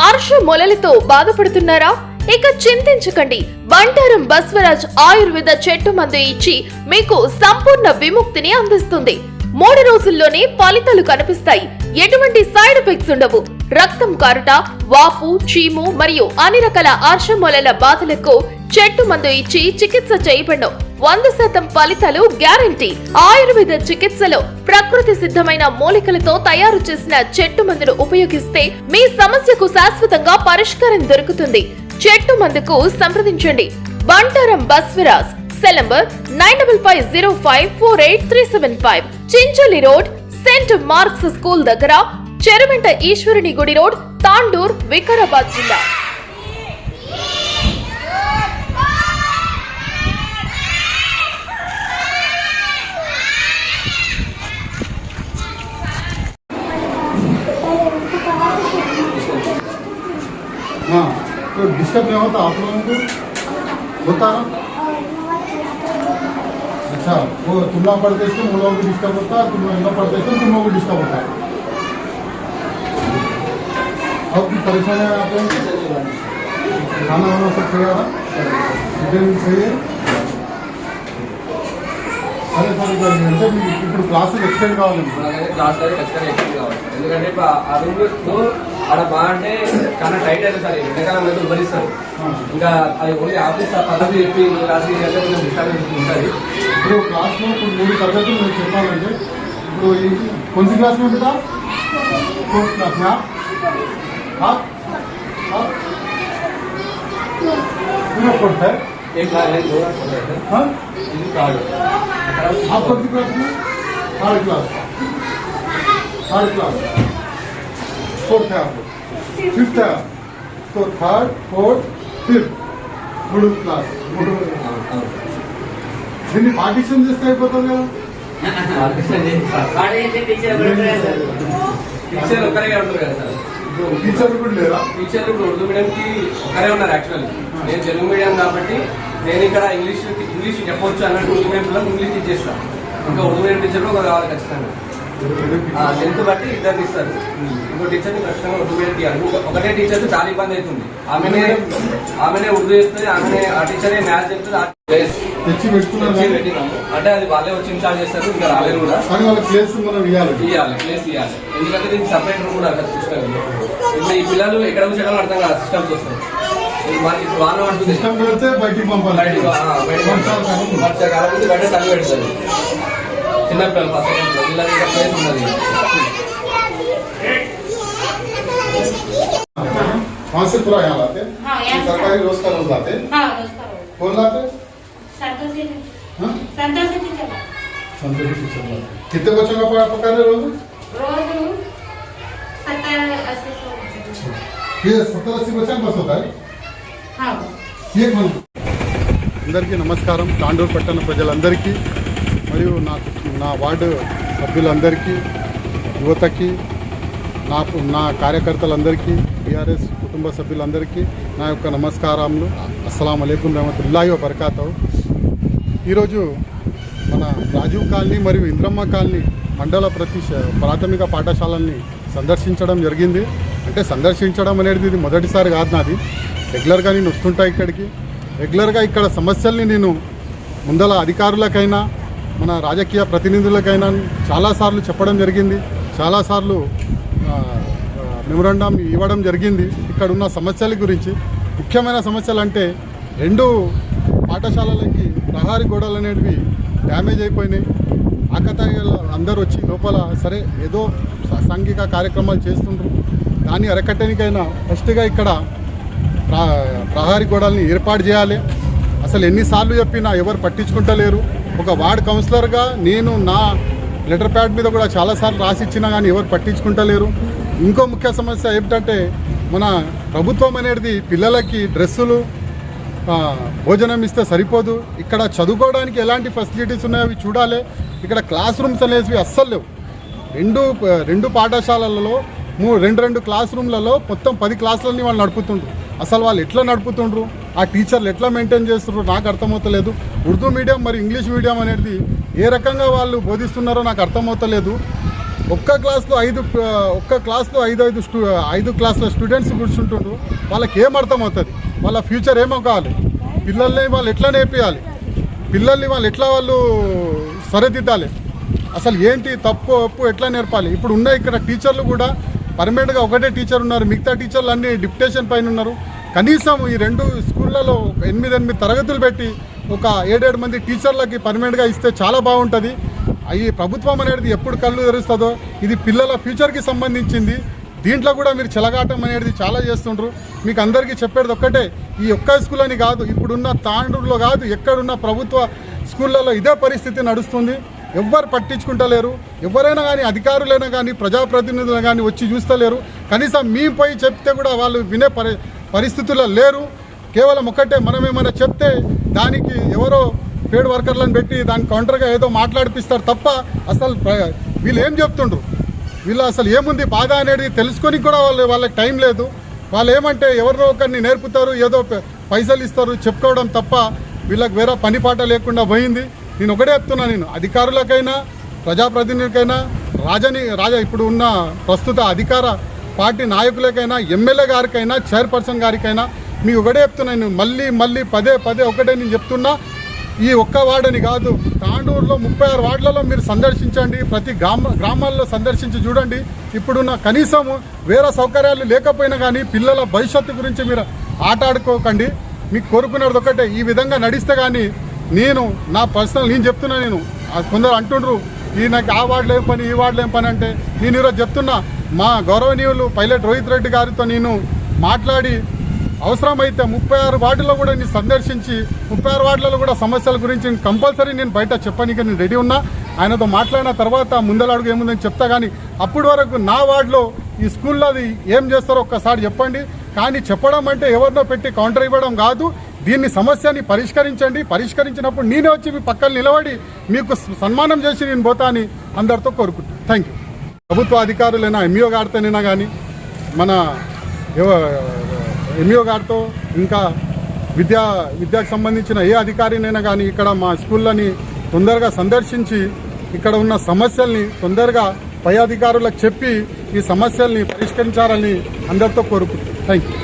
అర్ష మొలలతో బాధపడుతున్నారా? ఇక చింతించకండి. బంటారం బస్వరాజ్ ఆయుర్వేద చెట్టు మందు ఇచ్చి మీకు సంపూర్ణ విముక్తిని అందిస్తుంది. 3 రోజుల్లోనే ఫలితాలు కనిపిస్తాయి. ఎటువంటి సైడ్ ఎఫెక్ట్స్ ఉండవు. రక్తం కారుట, వాపు, చీము మరియు అన్ని రకాల అర్ష మొలల బాధలకు చెట్టు మందు ఇచ్చి చికిత్స చేయబడను. 100% ఫలితాలు గ్యారంటీ. ఆయుర్వేద చికిత్సలో ప్రకృతి సిద్ధమైన మూలికలతో తయారు చేసిన చెట్టు మందును ఉపయోగిస్తే మీ సమస్యకు శాశ్వతంగా పరిష్కారం దొరుకుతుంది. చెట్టు మందుకు సంప్రదించండి. బంటారం Baswaraj. Cell number 9505483375. Chinchali road, Saint Mark's school దగ్గర, చెరువెంట ఈశ్వరుని గుడి రోడ్, తాండూర్, వికారాబాద్ జిల్లా. तो डिस्टर्ब नहीं होता आप लोगों को? होता ना? अच्छा, वो तुम लोग पढ़ते थे तुम लोगों को डिस्टर्ब होता है, तुम लोग पढ़ते थे तुम लोगों को डिस्टर्ब होता है. अब कुछ परेशानी है आप लोगों को? खाना वाना सब तैयार है? सही है? అదే సార్ అంటే ఇప్పుడు క్లాసులు ఎక్స్టెండ్ కావాలి. క్లాస్ ఖచ్చితంగా ఎక్స్టెండ్ కావాలి. ఎందుకంటే ఆ రూమ్లో ఆడ బాగా అంటే చాలా టైట్ అయితే సార్ ఎండాకాలం అయితే ఉబ్బరిస్తారు. ఇంకా అది ఓన్లీ ఆఫీస్ పద్ధతి చెప్పి క్లాస్ అంటే కొంచెం డిస్టర్బెన్స్ ఉంటుంది. ఇప్పుడు క్లాస్లో ఇప్పుడు 3 తరగతులు మీరు చెప్పాలంటే ఇప్పుడు కొంచెం క్లాస్ ఉంటుందా? 4th क्लास में आप पूरा पढ़ता है? एक क्लास है, 2 क्लास है. हाँ, ఇది కాదు. आप कौन सी क्लास में? 3rd class. 3rd class. 4th है आप लोग. 5th है. तो 3rd, 4th, 5th. Middle class. దీన్ని పార్టిషన్ చేస్తే అయిపోతుంది కదా? టీచర్ ఒక్కరే ఉంటారు కదా సార్. టీచర్లు కూడా లేదా? టీచర్లు ఇప్పుడు ఉర్దూ మీడియం కి ఒకరే ఉన్నారు. యాక్చువల్లీ నేను తెలుగు మీడియం కాబట్టి నేను ఇక్కడ ఇంగ్లీష్ చెప్పొచ్చు అన్నట్టు ఉర్దూ మీడియం పిల్లలు ఇంగ్లీష్ టీచ్ చేస్తాను. ఇంకా ఉర్దూ మీడియం టీచర్ కూడా కావాలి ఖచ్చితంగా. 10th బట్టి ఇద్దరు ఇస్తారు. ఇంకో టీచర్ని ఖచ్చితంగా ఉర్దూ మీడియం తీయాలి. ఒకటే టీచర్ చాలా ఇబ్బంది అవుతుంది. ఆమెనే ఉర్దూ చెప్తుంది, ఆమెనే ఆ టీచరే మ్యాథ్స్ చెప్తుంది. తెచ్చి పెట్టుకున్నాను అంటే అది వాళ్ళే వచ్చి ఇన్ఛార్జ్ చేస్తారు. ఇంకా రాలేదు కూడా. కానీ వాళ్ళ ప్లేస్ మనం ఇవ్వాలి, ప్లేస్ ఇవ్వాలి. ఎందుకంటే దీనికి సపరేట్ రూమ్ కూడా సిస్టమ్. ఇప్పుడు ఈ పిల్లలు ఎక్కడ కూర్చోడం అర్థం కాదు. సిస్టమ్స్ వస్తాయి. వాళ్ళు అంటుంది సిస్టమ్ పెడితే బయటికి పంపాలి. వర్షాకాలం బయట చలి పెడుతుంది. చిన్నపిల్లలు ఫస్ట్ పిల్లలకి ప్లేస్ ఉన్నది. वहाँ से पूरा यहाँ लाते? सरकारी रोज का रोज लाते? कौन लाते? संतोषी टीचर. कितने बच्चों का पका रहे रोज? ये 70-80 बच्चा बस होता है? ये అందరికీ నమస్కారం. తాండూరు పట్టణ ప్రజలందరికీ మరియు నా వార్డు సభ్యులందరికీ, యువతకి, నా కార్యకర్తలందరికీ, టీఆర్ఎస్ కుటుంబ సభ్యులందరికీ నా యొక్క నమస్కారములు. అస్సలాము అలైకుం రహమతుల్లాహి వ బరకాతుహు. ఈరోజు మన రాజీవ్ కాలనీ మరియు ఇంద్రమ్మ కాలనీ మండల ప్రాథమిక పాఠశాలల్ని సందర్శించడం జరిగింది. అంటే సందర్శించడం అనేది ఇది మొదటిసారి కాదు నాది. రెగ్యులర్గా నేను వస్తుంటా ఇక్కడికి. రెగ్యులర్గా ఇక్కడ సమస్యల్ని నేను ముందల అధికారులకైనా మన రాజకీయ ప్రతినిధులకైనా చాలాసార్లు చెప్పడం జరిగింది. చాలాసార్లు మెమొరాండం ఇవ్వడం జరిగింది. ఇక్కడ ఉన్న సమస్యల గురించి. ముఖ్యమైన సమస్యలు అంటే 2 పాఠశాలలకి ప్రహారీ గోడలు అనేవి డ్యామేజ్ అయిపోయినాయి. ఆకతాయిలు అందరూ వచ్చి లోపల సరే ఏదో సాంఘిక కార్యక్రమాలు చేస్తుండ్రు. దాన్ని అరకట్టడానికైనా ఫస్ట్గా ఇక్కడ ప్రహారీ గోడల్ని ఏర్పాటు చేయాలి. అసలు ఎన్నిసార్లు చెప్పినా ఎవరు పట్టించుకుంటలేరు. ఒక వార్డ్ కౌన్సిలర్గా నేను నా లెటర్ ప్యాడ్ మీద కూడా చాలాసార్లు రాసిచ్చినా కానీ ఎవరు పట్టించుకుంటలేరు. ఇంకో ముఖ్య సమస్య ఏమిటంటే మన ప్రభుత్వం అనేది పిల్లలకి డ్రెస్సులు, భోజనం ఇస్తే సరిపోదు. ఇక్కడ చదువుకోవడానికి ఎలాంటి ఫెసిలిటీస్ ఉన్నాయో అవి చూడాలి. ఇక్కడ క్లాస్ రూమ్స్ అనేవి అస్సలు లేవు. 2 పాఠశాలలలో 2 క్లాస్ రూమ్లలో మొత్తం 10 క్లాసులని వాళ్ళు నడుపుతుండ్రు. అసలు వాళ్ళు ఎట్లా నడుపుతుండ్రు, ఆ టీచర్లు ఎట్లా మెయింటైన్ చేస్తుండ్రు నాకు అర్థమవుతలేదు. ఉర్దూ మీడియం మరియు ఇంగ్లీష్ మీడియం అనేది ఏ రకంగా వాళ్ళు బోధిస్తున్నారో నాకు అర్థమవుతలేదు. ఒక్క క్లాస్లో ఐదు క్లాసుల స్టూడెంట్స్ కూర్చుంటుండ్రు. వాళ్ళకి ఏం అర్థం అవుతుంది? వాళ్ళ ఫ్యూచర్ ఏమో కావాలి? పిల్లల్ని వాళ్ళు ఎట్లా నేర్పియాలి? పిల్లల్ని వాళ్ళు ఎట్లా సరిదిద్దాలి? అసలు ఏంటి తప్పు ఒప్పు ఎట్లా నేర్పాలి? ఇప్పుడు ఉన్న ఇక్కడ టీచర్లు కూడా పర్మనెంట్గా ఒకటే టీచర్ ఉన్నారు, మిగతా టీచర్లు అన్నీ డిప్యుటేషన్ పైన ఉన్నారు. కనీసం ఈ 2 స్కూళ్ళలో 8 తరగతులు పెట్టి ఒక 7 మంది టీచర్లకి పర్మనెంట్గా ఇస్తే చాలా బాగుంటుంది. ఈ ప్రభుత్వం అనేది ఎప్పుడు కళ్ళు తెరుస్తుందో, ఇది పిల్లల ఫ్యూచర్కి సంబంధించింది. దీంట్లో కూడా మీరు చెలగాటం అనేది చాలా చేస్తుండ్రు. మీకు అందరికీ చెప్పేది ఒక్కటే, ఈ ఒక్క స్కూల్ అని కాదు, ఇప్పుడున్న తాండూరులో కాదు, ఎక్కడున్న ప్రభుత్వ స్కూళ్ళలో ఇదే పరిస్థితి నడుస్తుంది. ఎవ్వరు పట్టించుకుంటలేరు. ఎవరైనా కానీ అధికారులైనా కానీ ప్రజాప్రతినిధులు కానీ వచ్చి చూస్తలేరు. కనీసం మేము పోయి చెప్తే కూడా వాళ్ళు వినే పరిస్థితుల్లో లేరు. కేవలం ఒక్కటే, మనం ఏమైనా చెప్తే దానికి ఎవరో పేడ్ వర్కర్లను పెట్టి దానికి కౌంటర్గా ఏదో మాట్లాడిపిస్తారు తప్ప అసలు వీళ్ళు ఏం చెప్తుండ్రు, వీళ్ళు అసలు ఏముంది బాధ అనేది తెలుసుకొని కూడా వాళ్ళకి టైం లేదు. వాళ్ళు ఏమంటే ఎవరినో ఒకరిని నేర్పుతారు, ఏదో పైసలు ఇస్తారు చెప్పుకోవడం తప్ప వీళ్ళకి వేరే పని పాట లేకుండా పోయింది. నేను ఒకటే చెప్తున్నా, నేను అధికారులకైనా ప్రజాప్రతినిధులకైనా ఇప్పుడు ఉన్న ప్రస్తుత అధికార పార్టీ నాయకులకైనా ఎమ్మెల్యే గారికైనా చైర్పర్సన్ గారికైనా మీకు ఒకటే చెప్తున్నా, నేను మళ్ళీ పదే ఒకటే నేను చెప్తున్నా, ఈ ఒక్క వార్డని కాదు, తాండూరులో 36 వార్డులలో మీరు సందర్శించండి, ప్రతి గ్రామాల్లో సందర్శించి చూడండి. ఇప్పుడున్న కనీసం వేరే సౌకర్యాలు లేకపోయినా కానీ పిల్లల భవిష్యత్తు గురించి మీరు ఆట ఆడుకోకండి. మీకు కోరుకునేది ఒకటే, ఈ విధంగా నడిస్తే కానీ నేను చెప్తున్నా, నేను కొందరు అంటుండ్రు నాకు ఆ వార్డులో ఏం పని ఈ వార్డులో ఏం పని అంటే, నేను ఈరోజు చెప్తున్నా, మా గౌరవనీయులు పైలట్ రోహిత్ రెడ్డి గారితో నేను మాట్లాడి అవసరమైతే 36 వార్డుల్లో కూడా నేను సందర్శించి 36 వార్డులలో కూడా సమస్యల గురించి కంపల్సరీ నేను బయట చెప్పడానికి నేను రెడీ ఉన్నా. ఆయనతో మాట్లాడిన తర్వాత ముందలడుగు ఏముందని చెప్తా. కానీ అప్పటి వరకు నా వార్డులో ఈ స్కూల్లో అది ఏం చేస్తారో ఒక్కసారి చెప్పండి. కానీ చెప్పడం అంటే ఎవరినో పెట్టి కౌంటర్ ఇవ్వడం కాదు. దీన్ని సమస్యని పరిష్కరించండి. పరిష్కరించినప్పుడు నేనే వచ్చి మీ పక్కన నిలబడి మీకు సన్మానం చేసి నేను పోతా అని అందరితో కోరుకుంటాను. Thank you. ప్రభుత్వ అధికారులైనా ఎంఈఓ గారితోనైనా కానీ మన ఎంఈఓ గారితో ఇంకా విద్యకు సంబంధించిన ఏ అధికారినైనా కానీ ఇక్కడ మా స్కూళ్ళని తొందరగా సందర్శించి ఇక్కడ ఉన్న సమస్యల్ని తొందరగా పై అధికారులకు చెప్పి ఈ సమస్యల్ని పరిష్కరించాలని అందరితో కోరుకుంటున్నాను. Thank you.